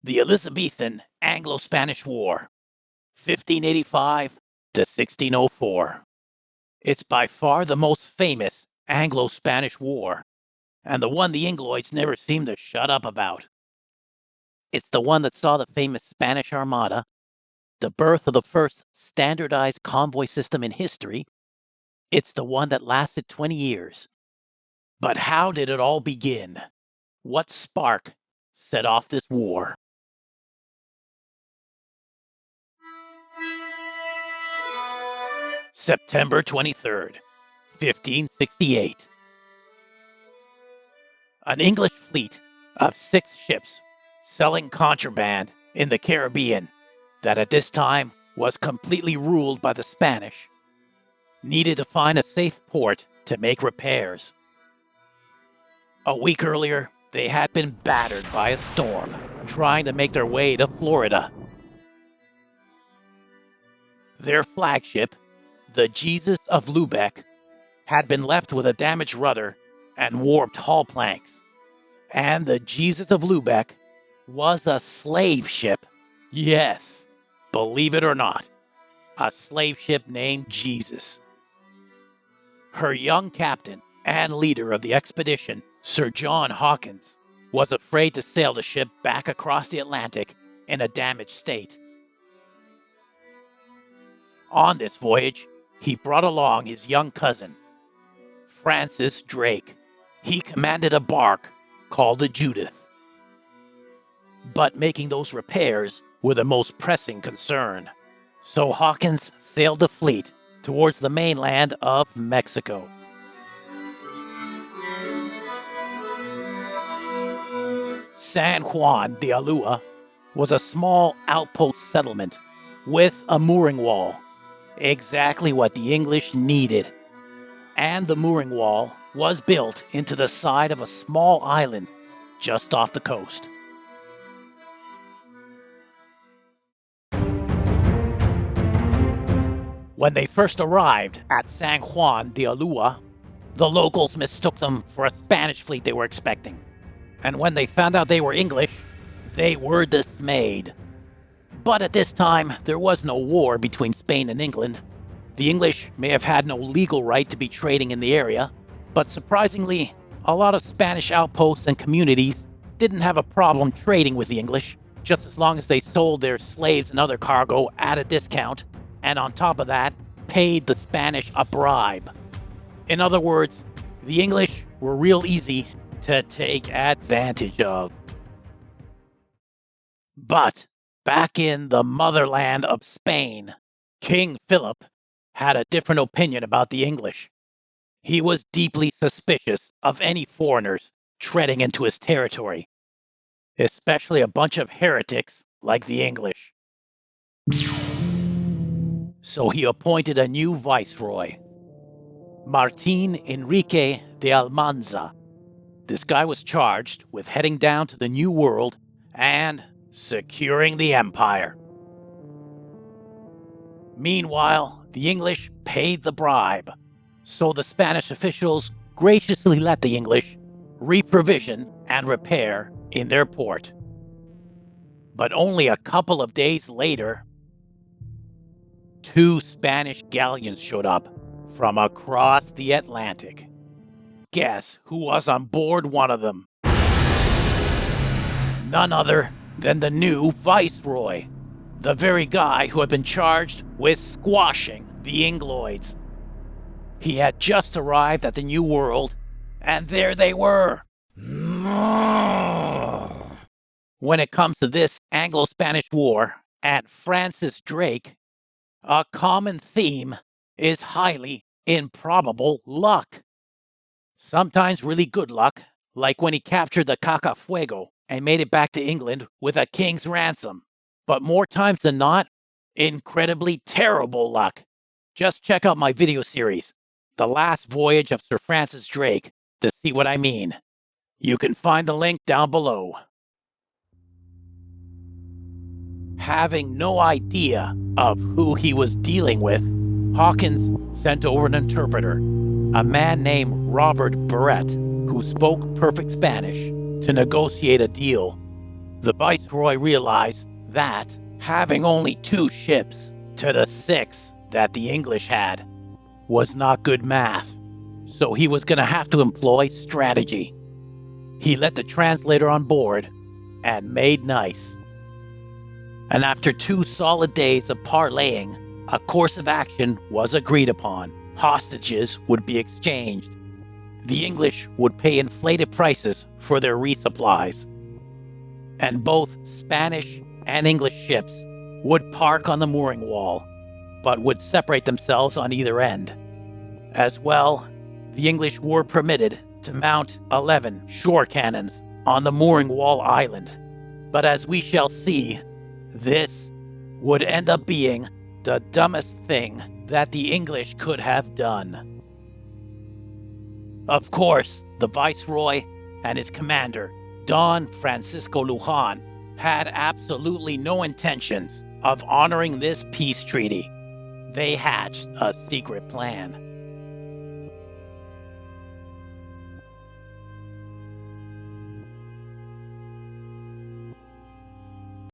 The Elizabethan Anglo-Spanish War, 1585 to 1604. It's by far the most famous Anglo-Spanish War, and the one the Ingloids never seem to shut up about. It's the one that saw the famous Spanish Armada, the birth of the first standardized convoy system in history. It's the one that lasted 20 years. But how did it all begin? What spark set off this war? September 23rd, 1568. An English fleet of 6 ships selling contraband in the Caribbean that at this time was completely ruled by the Spanish needed to find a safe port to make repairs. A week earlier, they had been battered by a storm trying to make their way to Florida. Their flagship, the Jesus of Lubeck, had been left with a damaged rudder and warped hull planks. And the Jesus of Lubeck was a slave ship. Yes, believe it or not, a slave ship named Jesus. Her young captain and leader of the expedition, Sir John Hawkins, was afraid to sail the ship back across the Atlantic in a damaged state. On this voyage, he brought along his young cousin, Francis Drake. He commanded a bark called the Judith. But making those repairs were the most pressing concern. So Hawkins sailed the fleet towards the mainland of Mexico. San Juan de Ulúa was a small outpost settlement with a mooring wall, exactly what the English needed. And the mooring wall was built into the side of a small island just off the coast. When they first arrived at San Juan de Ulúa, the locals mistook them for a Spanish fleet they were expecting. And when they found out they were English, they were dismayed. But at this time, there was no war between Spain and England. The English may have had no legal right to be trading in the area, but surprisingly, a lot of Spanish outposts and communities didn't have a problem trading with the English, just as long as they sold their slaves and other cargo at a discount, and on top of that, paid the Spanish a bribe. In other words, the English were real easy to take advantage of. But back in the motherland of Spain, King Philip had a different opinion about the English. He was deeply suspicious of any foreigners treading into his territory, especially a bunch of heretics like the English. So he appointed a new viceroy, Martin Enrique de Almanza. This guy was charged with heading down to the New World and securing the empire. Meanwhile, the English paid the bribe, so the Spanish officials graciously let the English reprovision and repair in their port. But only a couple of days later, 2 Spanish galleons showed up from across the Atlantic. Guess who was on board one of them? None other than the new Viceroy, the very guy who had been charged with squashing the Ingloids. He had just arrived at the New World, and there they were. When it comes to this Anglo-Spanish War and Francis Drake, a common theme is highly improbable luck. Sometimes really good luck, like when he captured the Cacafuego and made it back to England with a king's ransom. But more times than not, incredibly terrible luck. Just check out my video series, The Last Voyage of Sir Francis Drake, to see what I mean. You can find the link down below. Having no idea of who he was dealing with, Hawkins sent over an interpreter, a man named Robert Barrett, who spoke perfect Spanish, to negotiate a deal. The Viceroy realized that having only 2 ships to the 6 that the English had was not good math, so he was going to have to employ strategy. He let the translator on board and made nice. And after 2 solid days of parlaying, a course of action was agreed upon. Hostages would be exchanged. The English would pay inflated prices for their resupplies. And both Spanish and English ships would park on the mooring wall, but would separate themselves on either end. As well, the English were permitted to mount 11 shore cannons on the mooring wall island. But as we shall see, this would end up being the dumbest thing that the English could have done. Of course, the Viceroy and his commander, Don Francisco Lujan, had absolutely no intentions of honoring this peace treaty. They hatched a secret plan.